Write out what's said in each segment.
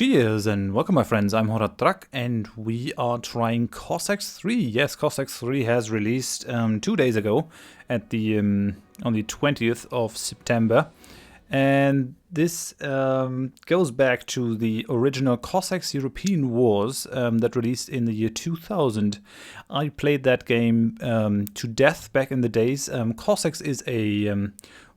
Cheers and welcome my friends, I'm Horath Drak and we are trying Cossacks 3. Yes, Cossacks 3 has released 2 days ago at the on the 20th of September. And this goes back to the original Cossacks European Wars that released in the year 2000. I played that game to death back in the days. Cossacks is a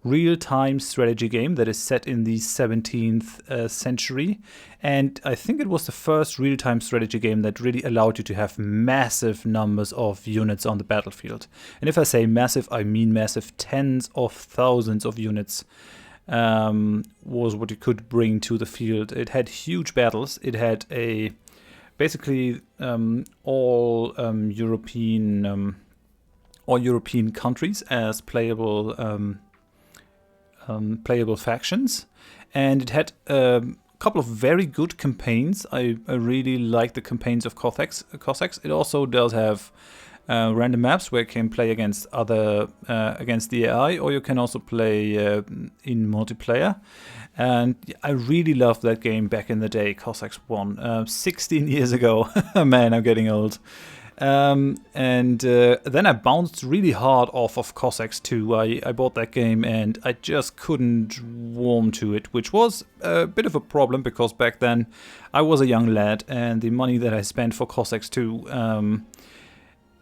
real-time strategy game that is set in the 17th century, and I think it was the first real-time strategy game that really allowed you to have massive numbers of units on the battlefield. And if I say massive, I mean massive. Tens of thousands of units was what you could bring to the field. It had huge battles. It had a basically all European countries as playable factions, and it had a couple of very good campaigns. I really like the campaigns of Cossacks. It also does have random maps where you can play against against the AI, or you can also play in multiplayer. And I really loved that game back in the day, Cossacks 1, 16 years ago. Man, I'm getting old. Then I bounced really hard off of Cossacks 2. I bought that game and I just couldn't warm to it, which was a bit of a problem because back then I was a young lad and the money that I spent for Cossacks 2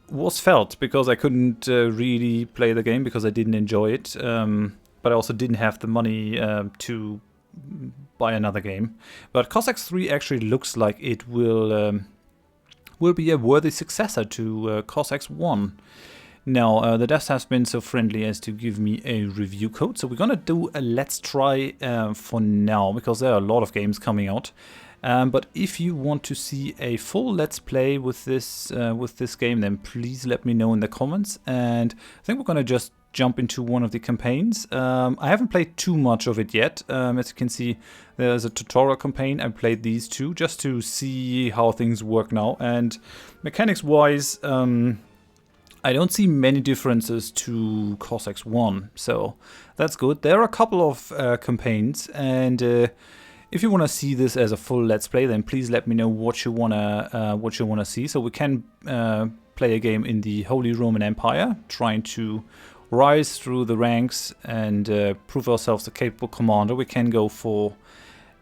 was felt because I couldn't really play the game because I didn't enjoy it, but I also didn't have the money to buy another game. But Cossacks 3 actually looks like it will be a worthy successor to Cossacks 1. Now, the devs have been so friendly as to give me a review code, so we're gonna do a let's try for now, because there are a lot of games coming out. But if you want to see a full let's play with this game, then please let me know in the comments. And I think we're gonna just jump into one of the campaigns. I haven't played too much of it yet. As you can see, there's a tutorial campaign. I played these two just to see how things work now. And mechanics wise, I don't see many differences to Cossacks 1, so that's good. There are a couple of campaigns, and if you want to see this as a full let's play, then please let me know what you wanna see. So we can play a game in the Holy Roman Empire, trying to rise through the ranks and prove ourselves a capable commander. We can go for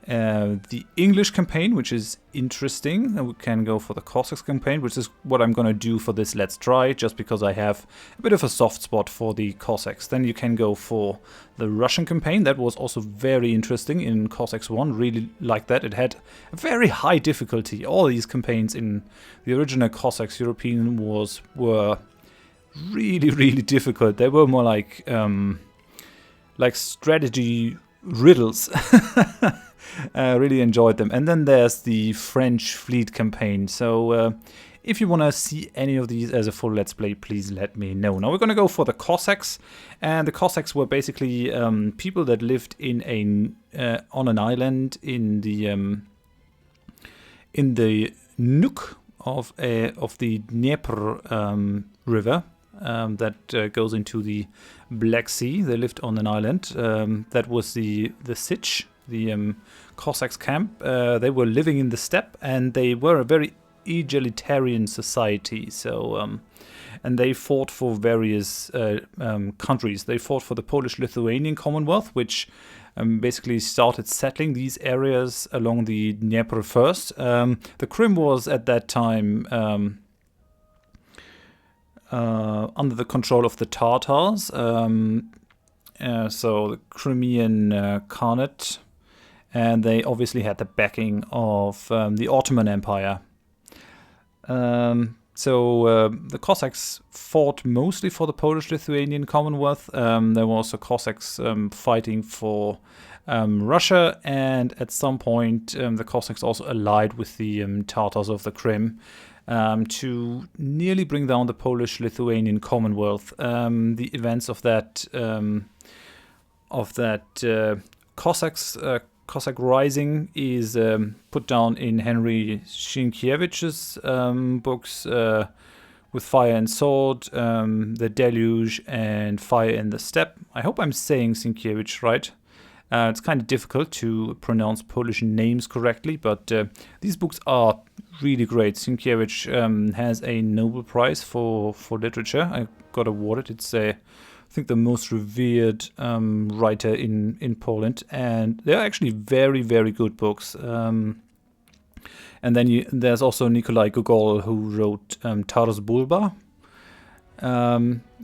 the English campaign, which is interesting, and we can go for the Cossacks campaign, which is what I'm gonna do for this let's try, just because I have a bit of a soft spot for the Cossacks. Then you can go for the Russian campaign. That was also very interesting in Cossacks 1, really like that. It had a very high difficulty. All these campaigns in the original Cossacks European Wars were really difficult. They were more like strategy riddles. Really enjoyed them. And then there's the French fleet campaign. So if you want to see any of these as a full let's play, please let me know. Now we're going to go for the Cossacks, and the Cossacks were basically people that lived in on an island in the nook of the Dnieper river that goes into the Black Sea. They lived on an island. That was the Sich, the Cossacks camp. They were living in the steppe, and they were a very egalitarian society. So, and they fought for various countries. They fought for the Polish-Lithuanian Commonwealth, which basically started settling these areas along the Dnieper first. The Crim was at that time under the control of the Tartars. So the Crimean Khanate, and they obviously had the backing of the Ottoman Empire. So the Cossacks fought mostly for the Polish-Lithuanian Commonwealth. There were also Cossacks fighting for Russia, and at some point the Cossacks also allied with the Tartars of the Crim to nearly bring down the Polish-Lithuanian Commonwealth. The events of that Cossack Rising is put down in Henry Sienkiewicz's books, with Fire and Sword, The Deluge, and Fire in the Steppe. I hope I'm saying Sienkiewicz right. It's kind of difficult to pronounce Polish names correctly, but these books are really great. Sienkiewicz has a Nobel Prize for literature. I got awarded. It's I think the most revered writer in Poland, and they're actually very, very good books. And then there's also Nikolai Gogol, who wrote Taras Bulba,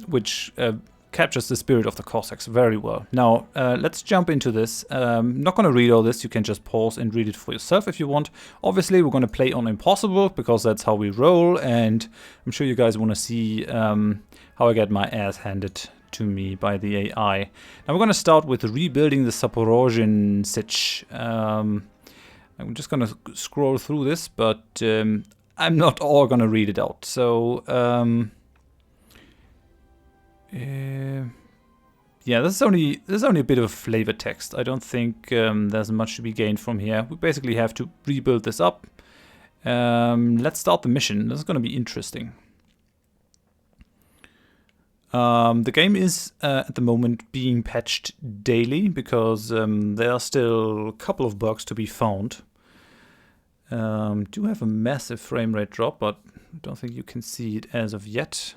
which captures the spirit of the Cossacks very well. Now, let's jump into this. I'm not going to read all this. You can just pause and read it for yourself if you want. Obviously, we're going to play on Impossible, because that's how we roll, and I'm sure you guys want to see how I get my ass handed to me by the AI. Now, we're going to start with rebuilding the Zaporozhian Sich. I'm just going to scroll through this, but I'm not all going to read it out. So, yeah, this is only a bit of a flavor text. I don't think there's much to be gained from here. We basically have to rebuild this up. Let's start the mission. This is going to be interesting. The game is at the moment being patched daily, because there are still a couple of bugs to be found. Do have a massive frame rate drop, but I don't think you can see it as of yet.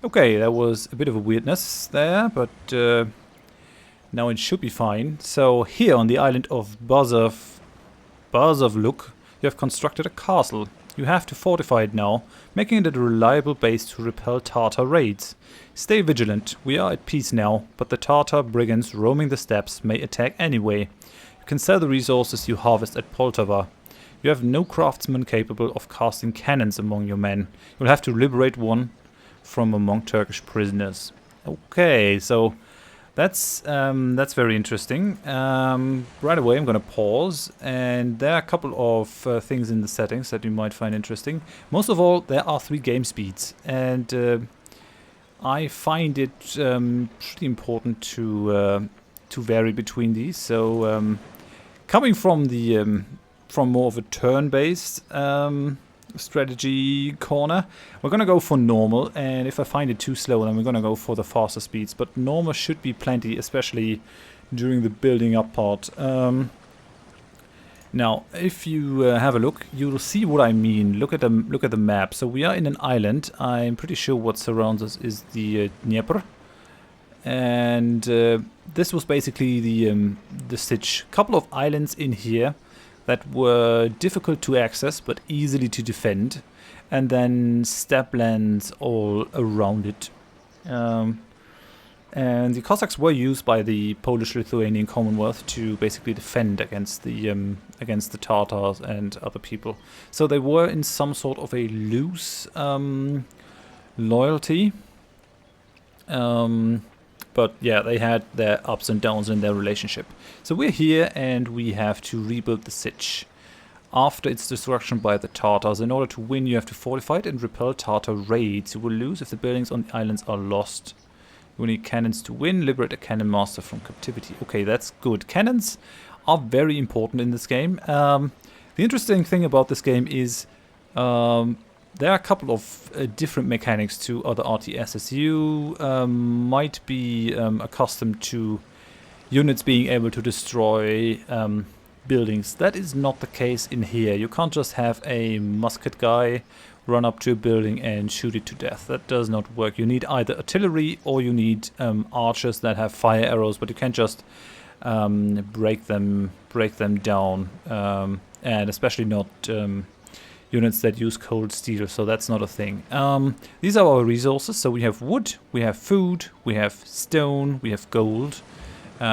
Okay, there was a bit of a weirdness there, but now it should be fine. So here on the island of Bazovluk, you have constructed a castle. You have to fortify it now, making it a reliable base to repel Tartar raids. Stay vigilant. We are at peace now, but the Tartar brigands roaming the steppes may attack anyway. You can sell the resources you harvest at Poltava. You have no craftsman capable of casting cannons among your men. You'll have to liberate one from among Turkish prisoners. Okay, so that's very interesting. Right away I'm going to pause, and there are a couple of things in the settings that you might find interesting. Most of all, there are 3 game speeds, and I find it pretty important to vary between these. So coming from the from more of a turn-based strategy corner, we're gonna go for normal, and if I find it too slow, then we're gonna go for the faster speeds. But normal should be plenty, especially during the building up part. Now, if you have a look, you'll see what I mean. Look at the map. So we are in an island. I'm pretty sure what surrounds us is the Dnieper, and this was basically the Sich. Couple of islands in here that were difficult to access but easily to defend, and then steppe lands all around it. And the Cossacks were used by the Polish-Lithuanian Commonwealth to basically defend against the Tartars and other people. So they were in some sort of a loose loyalty. But yeah, they had their ups and downs in their relationship. So we're here, and we have to rebuild the Sich after its destruction by the Tartars. In order to win, you have to fortify it and repel Tartar raids. You will lose if the buildings on the islands are lost. You need cannons to win. Liberate a cannon master from captivity. Okay, that's good. Cannons are very important in this game. The interesting thing about this game is there are a couple of different mechanics to other RTSs. You might be accustomed to units being able to destroy buildings. That is not the case in here. You can't just have a musket guy run up to a building and shoot it to death. That does not work. You need either artillery or you need archers that have fire arrows, but you can't just break them down, and especially not units that use cold steel, so that's not a thing. These are our resources. So we have wood, we have food, we have stone, we have gold,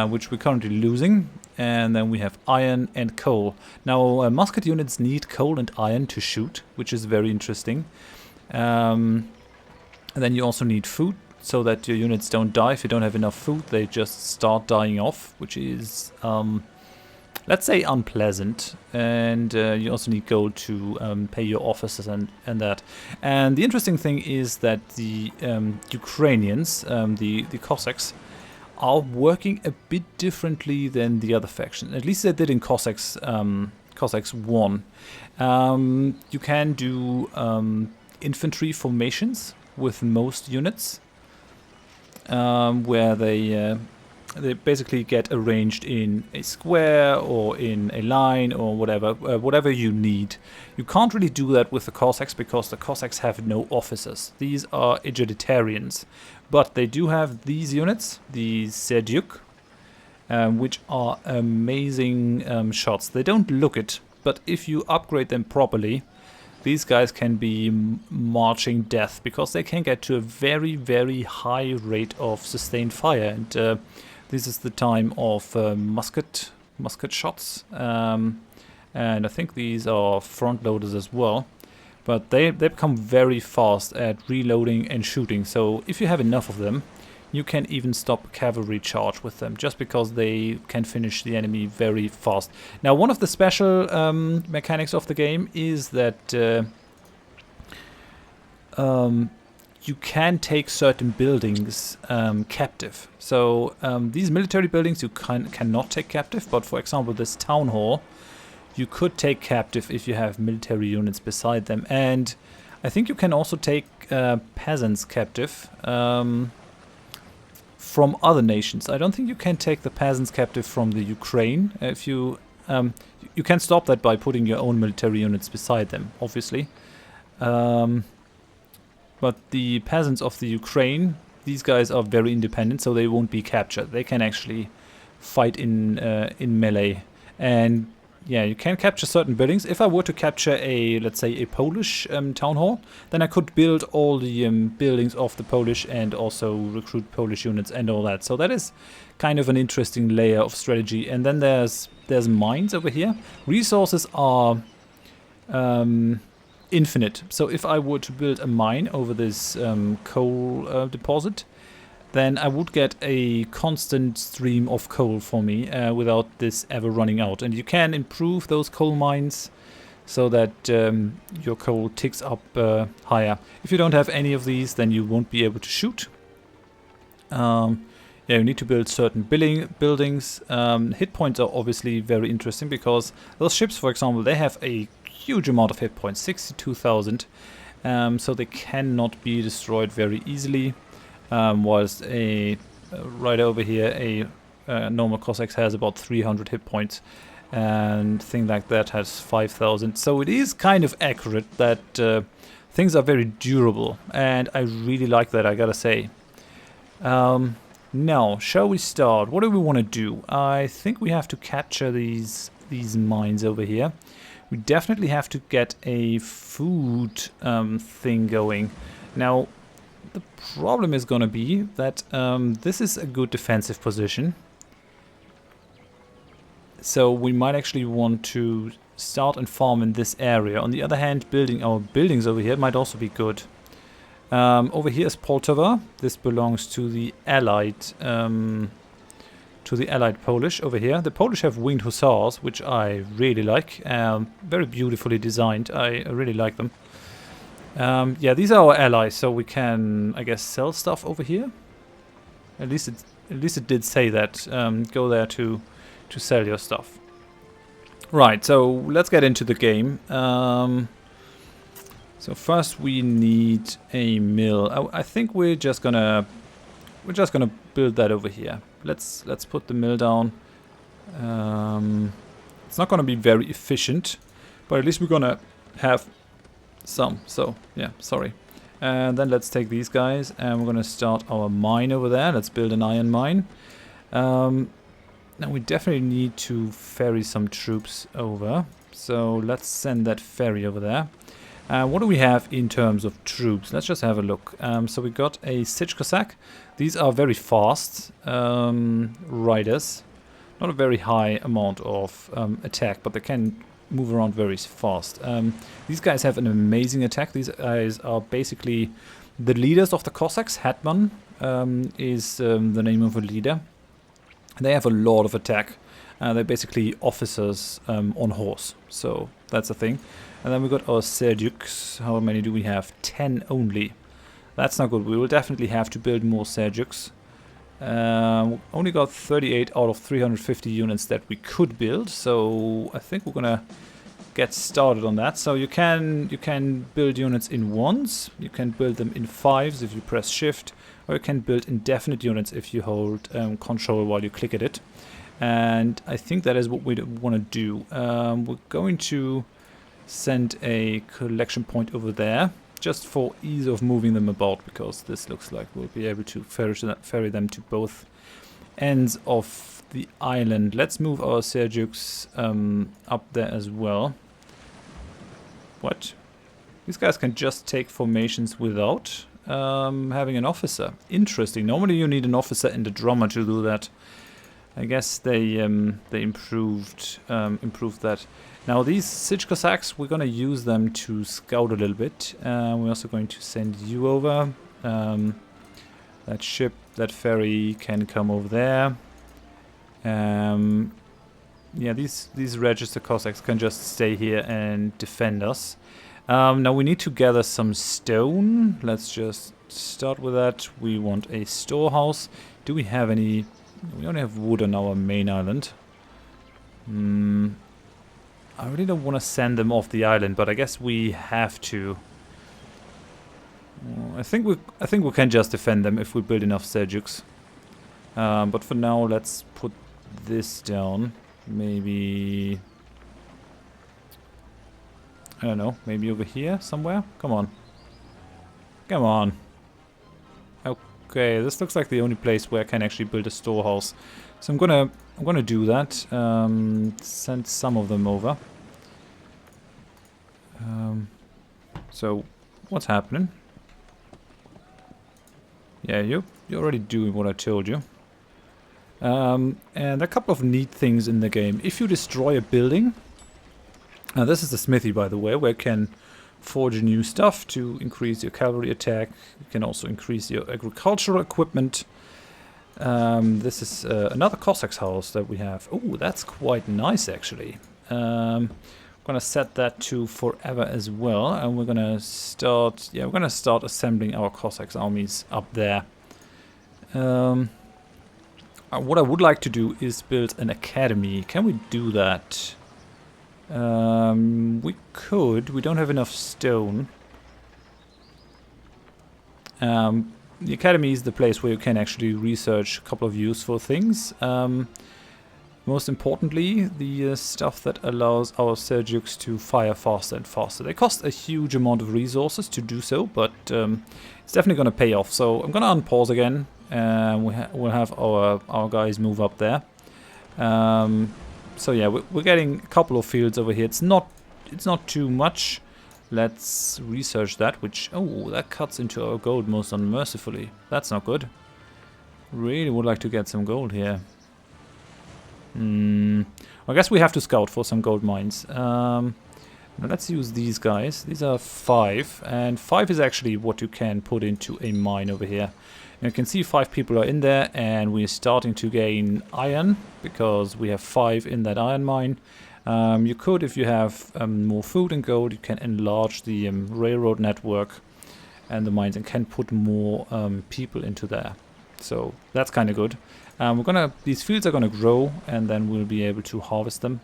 which we're currently losing, and then we have iron and coal. Now, musket units need coal and iron to shoot, which is very interesting. And then you also need food, so that your units don't die. If you don't have enough food, they just start dying off, which is let's say unpleasant. And you also need gold to pay your officers and that. And the interesting thing is that the Ukrainians, the Cossacks, are working a bit differently than the other faction. At least they did in Cossacks 1. You can do infantry formations with most units, where they they basically get arranged in a square or in a line or whatever you need. You can't really do that with the Cossacks because the Cossacks have no officers. These are egalitarians, but they do have these units, the Serdyuk, which are amazing shots. They don't look it, but if you upgrade them properly, these guys can be marching death because they can get to a very, very high rate of sustained fire. And this is the time of musket shots. And I think these are front loaders as well. But they become very fast at reloading and shooting. So if you have enough of them, you can even stop a cavalry charge with them, just because they can finish the enemy very fast. Now, one of the special mechanics of the game is that you can take certain buildings captive. So these military buildings you cannot take captive, but for example this town hall you could take captive if you have military units beside them. And I think you can also take peasants captive. From other nations. I don't think you can take the peasants captive from the Ukraine. If you can stop that by putting your own military units beside them, obviously. But the peasants of the Ukraine, these guys are very independent, so they won't be captured. They can actually fight in melee. And yeah, you can capture certain buildings. If I were to capture let's say a Polish town hall, then I could build all the buildings of the Polish and also recruit Polish units and all that. So that is kind of an interesting layer of strategy. And then there's mines over here. Resources are infinite. So if I were to build a mine over this coal deposit, then I would get a constant stream of coal for me without this ever running out. And you can improve those coal mines so that your coal ticks up higher. If you don't have any of these, then you won't be able to shoot. Yeah, you need to build certain buildings. Hit points are obviously very interesting because those ships, for example, they have a huge amount of hit points, 62,000. So they cannot be destroyed very easily. Whilst right over here a normal Cossacks has about 300 hit points, and thing like that has 5,000. So it is kind of accurate that things are very durable, and I really like that, I gotta say. Now, shall we start? What do we want to do? I think we have to capture these mines over here. We definitely have to get a food thing going. Now, the problem is going to be that this is a good defensive position. So we might actually want to start and farm in this area. On the other hand, building our buildings over here might also be good. Over here is Poltava. This belongs to the Allied Polish over here. The Polish have winged hussars, which I really like. Very beautifully designed. I really like them. Yeah, these are our allies, so we can, I guess, sell stuff over here. At least it did say that. Go there to sell your stuff. Right, so let's get into the game. So first we need a mill. I think we're just gonna build that over here. Let's put the mill down. It's not gonna be very efficient, but at least we're gonna have some. So yeah, sorry. And then let's take these guys and we're gonna start our mine over there. Let's build an iron mine. Now we definitely need to ferry some troops over. So let's send that ferry over there. What do we have in terms of troops? Let's just have a look. So we got a Sich Cossack. These are very fast riders. Not a very high amount of attack, but they can move around very fast. These guys have an amazing attack. These guys are basically the leaders of the Cossacks. Hetman is the name of a leader. They have a lot of attack. They're basically officers on horse. So that's the thing. And then we got our Serdyuks. How many do we have? 10 only. That's not good. We will definitely have to build more Serdyuks. Only got 38 out of 350 units that we could build. So I think we're gonna get started on that. So you can build units in ones, you can build them in fives if you press shift, or you can build indefinite units if you hold control while you click at it. And I think that is what we want to do. We're going to send a collection point over there, just for ease of moving them about, because this looks like we'll be able to ferry them to both ends of the island. Let's move our Seljuks up there as well. What? These guys can just take formations without having an officer. Interesting. Normally you need an officer and a drummer to do that. I guess they improved that. Now these Sich Cossacks, we're gonna use them to scout a little bit. We're also going to send you over. That ship, that ferry can come over there. Yeah, these register Cossacks can just stay here and defend us. Now we need to gather some stone. Let's just start with that. We want a storehouse. Do we have any? We only have wood on our main island. I really don't want to send them off the island, but I guess we have to. I think we can just defend them if we build enough Seljuks. But for now, let's put this down. Maybe, I don't know, maybe over here somewhere? Come on. Come on. Okay, this looks like the only place where I can actually build a storehouse. So I'm gonna do that. Send some of them over. So what's happening? Yeah, you're already doing what I told you. And a couple of neat things in the game. If you destroy a building, this is the smithy, by the way, where you can forge new stuff to increase your cavalry attack. You can also increase your agricultural equipment. This is another Cossack's house that we have. Oh, that's quite nice, actually. I'm gonna set that to forever as well, and we're gonna start. Yeah, we're gonna start assembling our Cossacks armies up there. What I would like to do is build an academy. Can we do that? We could. We don't have enough stone. The academy is the place where you can actually research a couple of useful things. Most importantly, the stuff that allows our Seljuks to fire faster and faster. They cost a huge amount of resources to do so, but it's definitely going to pay off. So I'm going to unpause again. We'll have our guys move up there. So yeah, we're getting a couple of fields over here. It's not too much. Let's research that. Which, oh, that cuts into our gold most unmercifully. That's not good. Really would like to get some gold here. I guess we have to scout for some gold mines. Now let's use these guys. These are 5, and 5 is actually what you can put into a mine over here. And you can see 5 people are in there, and we're starting to gain iron because we have 5 in that iron mine. You could, if you have more food and gold, you can enlarge the railroad network and the mines, and can put more people into there. So that's kind of good. These fields are gonna grow, and then we'll be able to harvest them.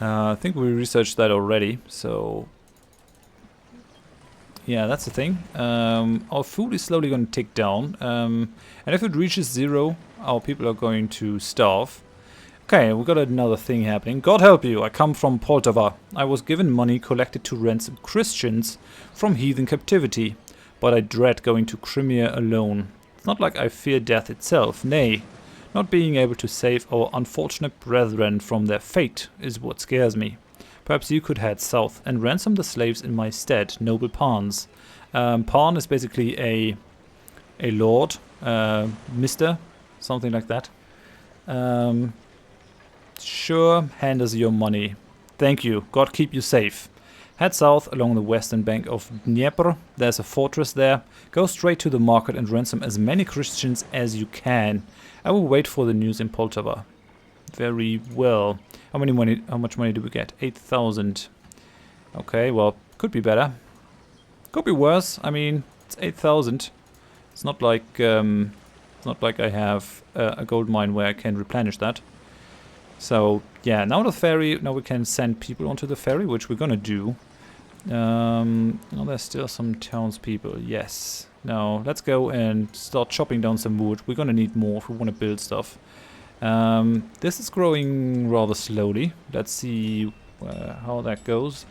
I think we researched that already, so yeah, that's the thing. Our food is slowly going to tick down, and if it reaches 0, our people are going to starve. Okay, we got another thing happening. God help you, I come from Poltava. I was given money collected to ransom Christians from heathen captivity, but I dread going to Crimea alone. It's not like I fear death itself, nay. Not being able to save our unfortunate brethren from their fate is what scares me. Perhaps you could head south and ransom the slaves in my stead, noble pawns. Pawn is basically a lord, mister, something like that. Sure, hand us your money. Thank you, God keep you safe. Head south along the western bank of Dnieper. There's a fortress there. Go straight to the market and ransom as many Christians as you can. I will wait for the news in Poltava. Very well. How much money do we get? 8,000. Okay, well, could be better. Could be worse. I mean, it's 8,000. It's not like I have a gold mine where I can replenish that. So yeah, now the ferry, now we can send people onto the ferry, which we're gonna do. Oh, there's still some townspeople, yes. Now let's go and start chopping down some wood. We're gonna need more if we want to build stuff. This is growing rather slowly. Let's see how that goes.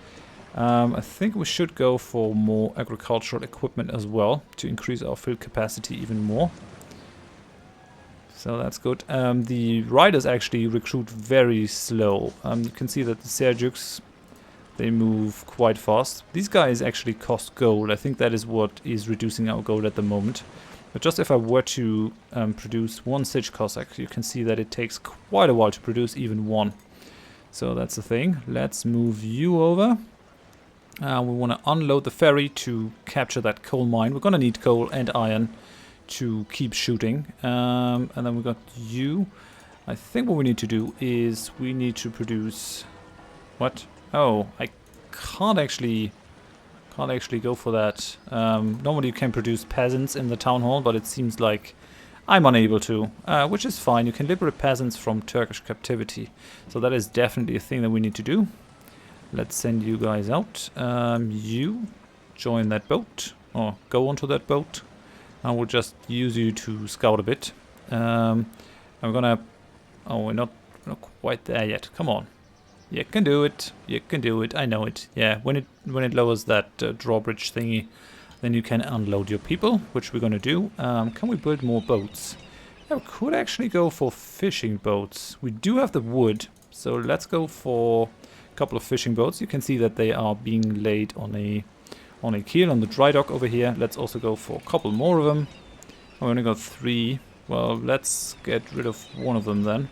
I think we should go for more agricultural equipment as well to increase our field capacity even more. So that's good. The riders actually recruit very slow. You can see that the Seljuks, they move quite fast. These guys actually cost gold. I think that is what is reducing our gold at the moment. But just if I were to produce one Sich Cossack, you can see that it takes quite a while to produce even one. So that's the thing. Let's move you over. We want to unload the ferry to capture that coal mine. We're going to need coal and iron to keep shooting. And then we got you. I think what we need to do is we need to produce... What? Oh, I can't actually go for that. Normally you can produce peasants in the town hall, but it seems like I'm unable to, which is fine. You can liberate peasants from Turkish captivity. So that is definitely a thing that we need to do. Let's send you guys out. You join that boat, or go onto that boat. I will just use you to scout a bit. I'm gonna... Oh, we're not quite there yet. Come on. You can do it. You can do it. I know it. Yeah, when it lowers that drawbridge thingy, then you can unload your people, which we're gonna do. Can we build more boats? Yeah, we could actually go for fishing boats. We do have the wood, so let's go for a couple of fishing boats. You can see that they are being laid on a keel on the dry dock over here. Let's also go for a couple more of them. I only got 3. Well, let's get rid of one of them then.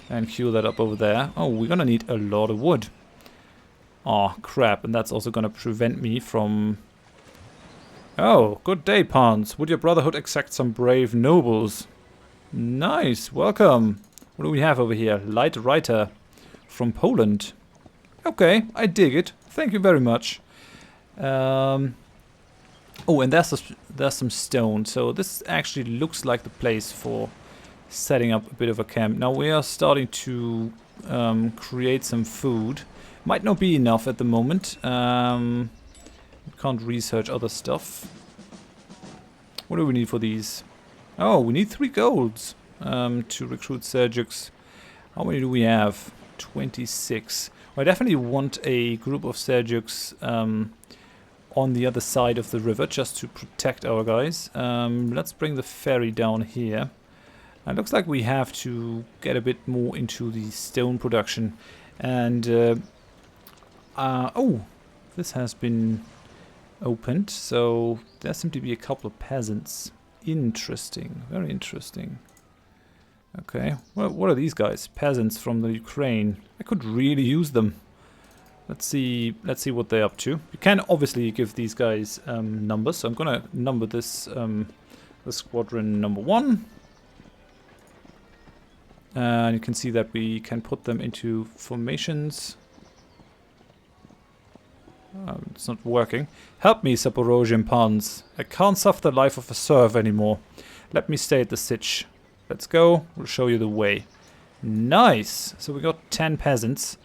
And queue that up over there. Oh, we're gonna need a lot of wood. Oh, crap. And that's also gonna prevent me from... Oh, good day, pawns. Would your brotherhood accept some brave nobles? Nice, welcome. What do we have over here? Light Reiter from Poland. Okay, I dig it. Thank you very much. Oh, and there's some stone. So this actually looks like the place for setting up a bit of a camp. Now we are starting to create some food. Might not be enough at the moment. Can't research other stuff. What do we need for these? Oh, we need 3 golds to recruit Seljuks. How many do we have? 26. Well, I definitely want a group of Seljuks on the other side of the river just to protect our guys. Let's bring the ferry down here. It looks like we have to get a bit more into the stone production. And, oh, this has been opened. So there seem to be a couple of peasants. Interesting, very interesting. Okay, well, what are these guys? Peasants from the Ukraine. I could really use them. Let's see what they're up to. You can obviously give these guys numbers. So I'm gonna number this the squadron number 1. And you can see that we can put them into formations. It's not working. Help me, Zaporozhian pawns. I can't suffer the life of a serf anymore. Let me stay at the Sich. Let's go. We'll show you the way. Nice. So we got 10 peasants,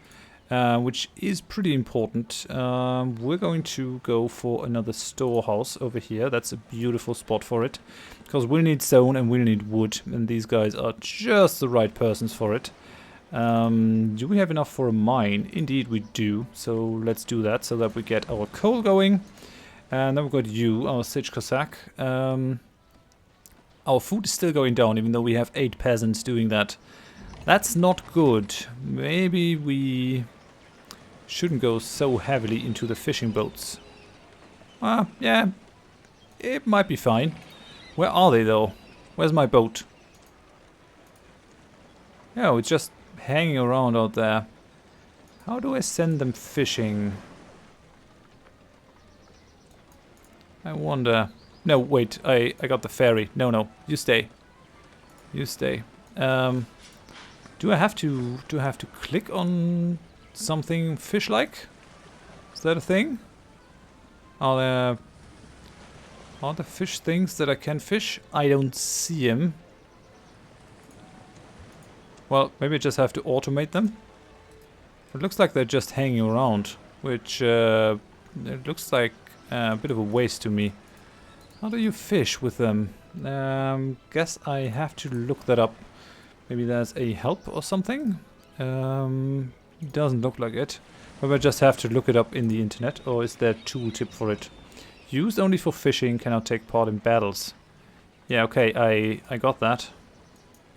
which is pretty important. We're going to go for another storehouse over here. That's a beautiful spot for it. Because we'll need stone and we'll need wood. And these guys are just the right persons for it. Do we have enough for a mine? Indeed we do. So let's do that so that we get our coal going. And then we've got you, our Sich Cossack. Our food is still going down even though we have 8 peasants doing that. That's not good. Maybe we shouldn't go so heavily into the fishing boats. Yeah, it might be fine. Where are they though? Where's my boat? Oh, it's just hanging around out there. How do I send them fishing? I wonder. No, wait, I got the ferry. No, you stay. You stay. Do I have to click on something fish-like? Is that a thing? Are there fish things that I can fish? I don't see them. Well, maybe I just have to automate them. It looks like they're just hanging around, which it looks like a bit of a waste to me. How do you fish with them? Guess I have to look that up. Maybe there's a help or something? Doesn't look like it. Maybe I just have to look it up in the internet, or is there a tooltip for it? Used only for fishing, cannot take part in battles. Yeah, okay, I got that.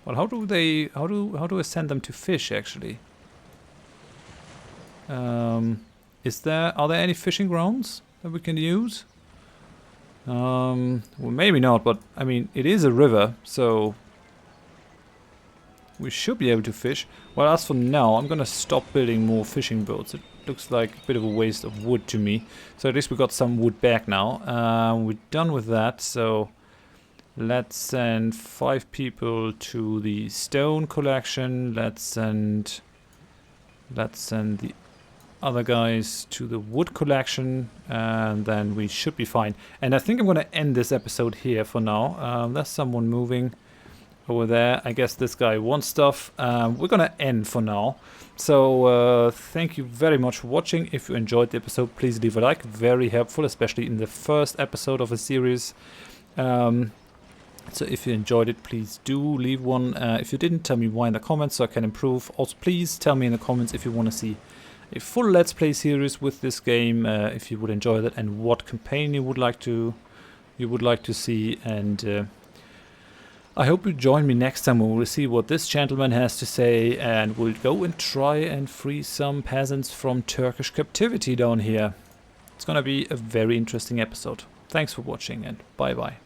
Well, how do I send them to fish actually? Are there any fishing grounds that we can use? Well, maybe not, but I mean, it is a river, so we should be able to fish. Well, as for now, I'm gonna stop building more fishing boats. It looks like a bit of a waste of wood to me. So at least we got some wood back now. We're done with that, so let's send 5 people to the stone collection. Let's send the other guys to the wood collection, and then we should be fine. And I think I'm gonna end this episode here for now. There's someone moving over there. I guess this guy wants stuff. We're gonna end for now. So thank you very much for watching. If you enjoyed the episode, please leave a like. Very helpful, especially in the first episode of a series. So if you enjoyed it, please do leave one. If you didn't, tell me why in the comments so I can improve. Also, please tell me in the comments if you want to see a full Let's Play series with this game, if you would enjoy that, and what campaign you would like to see. And I hope you join me next time when we'll see what this gentleman has to say, and we'll go and try and free some peasants from Turkish captivity down here. It's gonna be a very interesting episode. Thanks for watching, and bye bye.